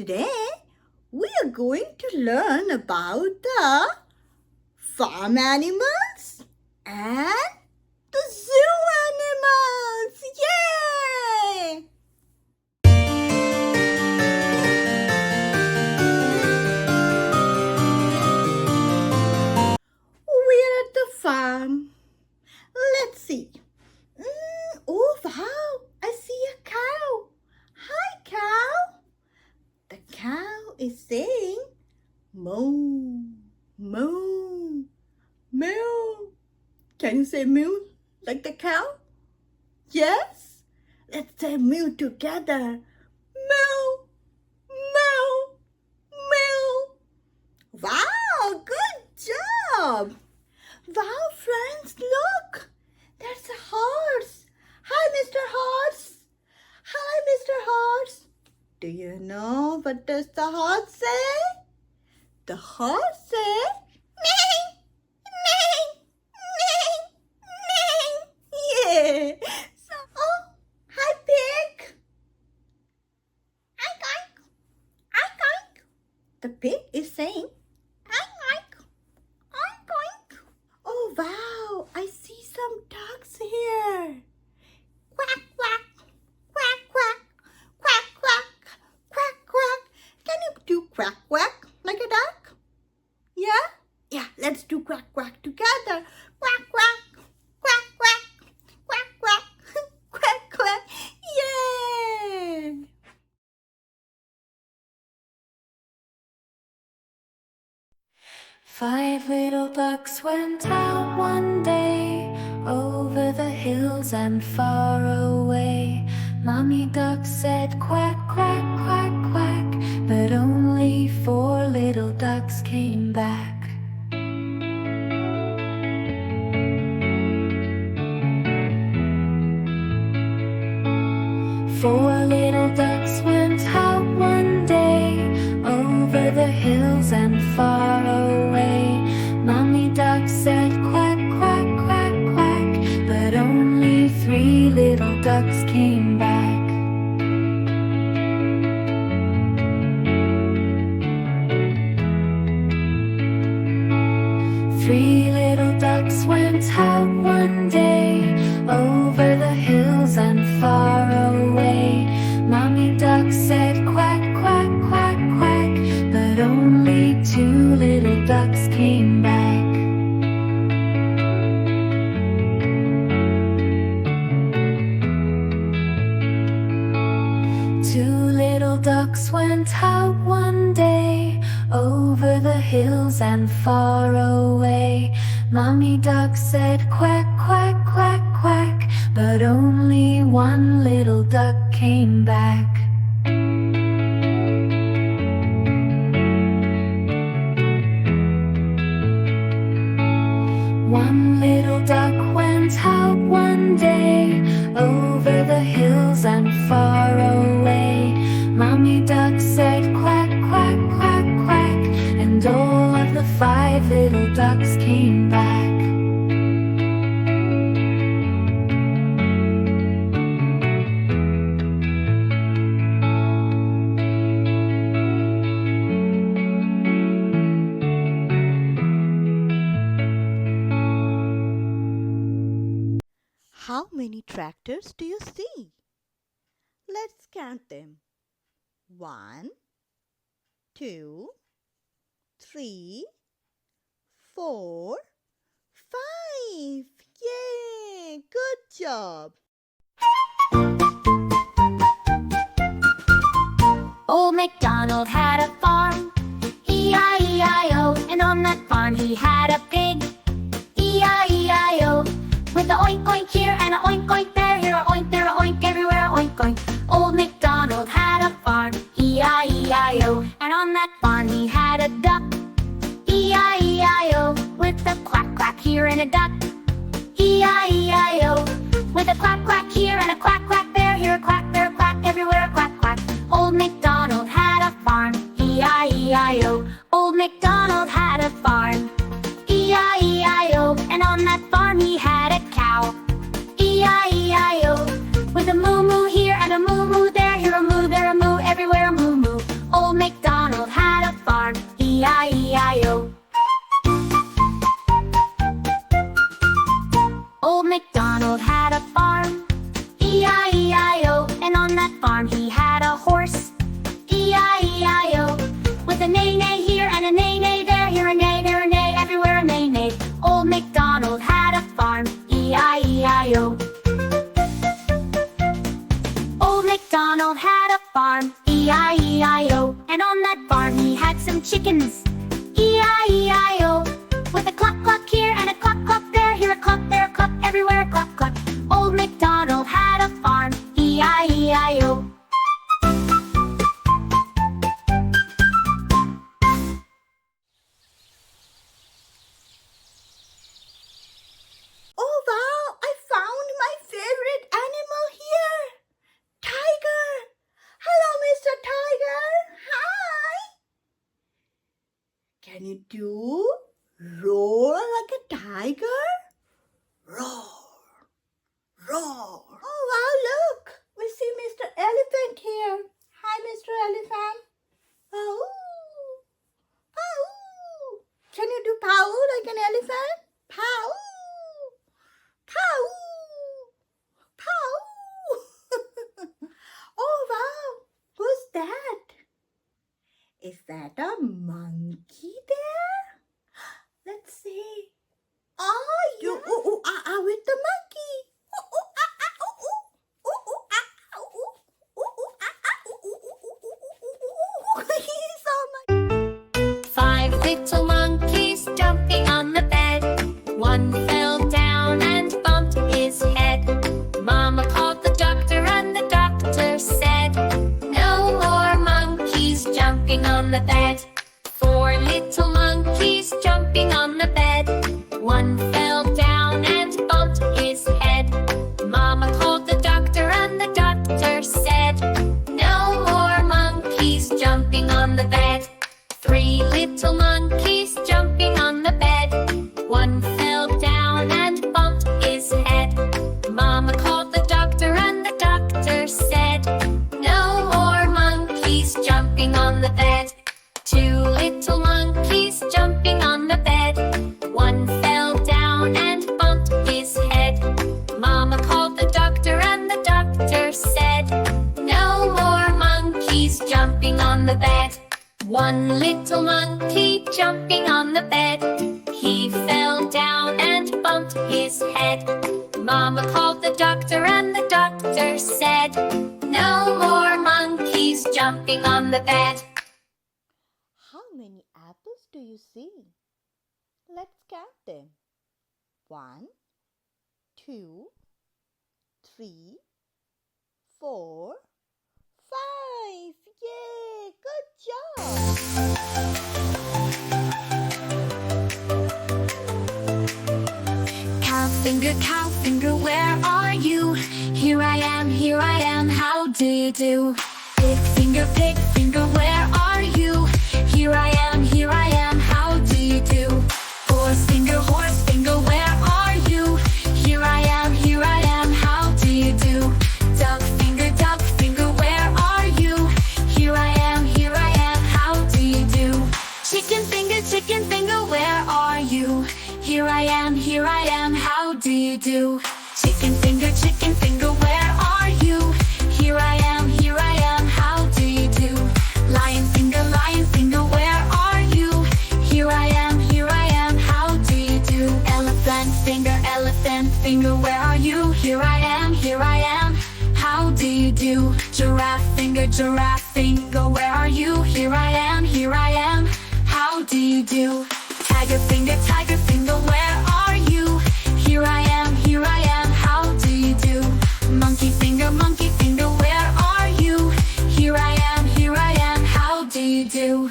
Today, we are going to learn about the farm animals and the zoo animals. Yay! We're at the farm. Let's see. Oh, wow! I see a cow. Hi, cow. The cow is saying, moo, moo, moo. Can you say moo like the cow? Yes? Let's say moo together. Moo, moo, moo. Wow, good job. Wow, friends, look. There's a horse. Hi, Mr. Horse. Hi, Mr. Horse. Do you know what does the horse say? The horse says, neigh, neigh, neigh, neigh. Yeah. So, oh, hi, pig. Oink, oink, oink, oink. The pig is saying, oink, oink, oink, oink. Oh, wow, I see some ducks here. Quack, quack, quack, quack, quack, quack, quack, quack. Can you do quack, quack like a duck? Yeah? Yeah, let's do quack, quack together. Quack, quack, quack, quack, quack, quack, quack, quack. Yay! Five little ducks went out one day, over the hills and far away. Mommy duck said quack, quack, quack, quack, but only four little ducks came back. Four little ducks went out one day, over the hills and far away. Mommy duck said quack, quack, quack, quack, but only three little ducks came back. Three little ducks went out one day, over the hills and far away. Mommy duck said quack, quack, quack, quack, but only two little ducks came back. Two little ducks went out one day, over the hills and far away. Mommy duck said quack, quack, quack, quack, but only one little duck came back. One little duck went out one day, over the hills and far away. Mommy duck said quack, quack, quack, quack, and all of the five little ducks came back. How many tractors do you see? Let's count them. 1, 2, 3, 4, 5. Yay! Good job! Old MacDonald had a farm, E-I-E-I-O, and on that farm he had a pig, E-I-E-I-O, with a oink oink here and a oink oink there, here a oink, there a oink, everywhere a oink oink. Old MacDonald had a farm, E-I-E-I-O, and on that farm he had a duck, E-I-E-I-O, with a quack quack here and a duck, E-I-E-I-O, with a quack quack here and a quack quack there, here a quack, there a quack, everywhere a quack quack. Old MacDonald had a farm, E-I-E-I-O. Old MacDonald had a farm, E-I-E-I-O, and on that farm he had a cow, E-I-E-I-O, with a moo moo here and a moo moo there, here a moo, there a moo, everywhere a moo moo. Old farm he had a horse. E-I-E-I-O. With a neigh-neigh here and a neigh-neigh there. Here a neigh, there a neigh, everywhere a neigh-neigh. Old MacDonald had a farm. E-I-E-I-O. Old MacDonald had a farm. E-I-E-I-O. And on that farm he had some chickens. E-I-E-I-O. With a cluck cluck here and a cluck cluck there. Here a cluck, there a cluck, everywhere a cluck cluck. Old MacDonald had a farm. E-I-E-I-O. Oh wow, I found my favorite animal here. Tiger. Hello, Mr. Tiger. Hi. Can you do roar like a tiger? Roar. Roar. Oh wow, look. We see Mr. Elephant here. Hi, Mr. Elephant. Pow. Pow. Can you do pow like an elephant? Pow. Pow. Pow. Oh wow, who's that? Is that a monkey there? Let's see. Oh, you with the monkey. He's so much. 5 little monkeys jumping on the bed. One fell down and bumped his head. Mama called the doctor and the doctor said, no more monkeys jumping on the bed. 4 little monkeys jumping on the bed. One fell down and bumped his head. Mama called the doctor and the doctor said, no more monkeys jumping on the bed. 3 little monkeys jumping on the bed. One fell down and bumped his head. Mama called the doctor and the doctor said, no more monkeys jumping on the bed. 2 little monkeys jumping on the bed. One fell down and bumped his head. Mama called the doctor and the doctor said, no more monkeys jumping on the bed. 1 little monkey jumping on the bed. He fell down and bumped his head. Mama called the doctor and the doctor said, no more monkeys jumping on the bed. How many apples do you see? Let's count them. 1, 2, 3, 4, 5. Yay! Good job! Cow finger, where are you? Here I am, how do you do? Pig finger, where are you? Here I am, how do you do? Horse finger, where are you? Here I am, how do you do? Duck finger, where are you? Here I am, how do you do? Chicken finger, where are you? Here I am, how do you do? Chicken finger, where are you? Here I am, how do you do? Lion finger, where are you? Here I am, how do you do? Elephant finger, where are you? Here I am, how do you do? Giraffe finger, where are you? Here I am, how do you do? Tiger finger, where are you? Here I am, how do you do? Monkey finger, where are you? Here I am, how do you do?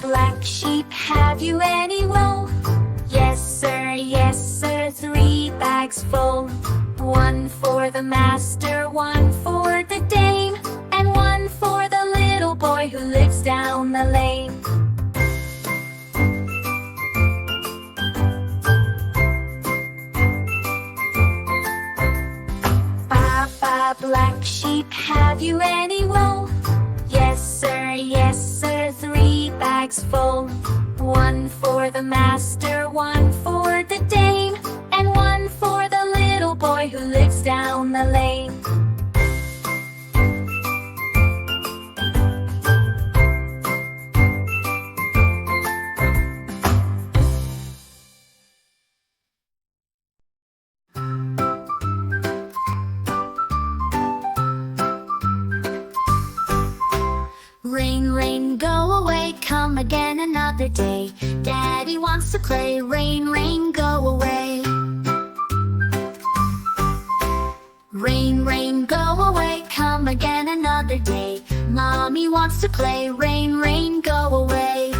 Black sheep, have you any wool? Yes sir, 3 bags full. 1 for the master, 1 for the dame, and 1 for the little boy who lives down the lane. One for the master, one for the dame, and one for the little boy who lives down the lane. Rain, rain, go away, come again another day. Daddy wants to play. Rain, rain, go away. Rain, rain, go away, come again another day. Mommy wants to play. Rain, rain, go away.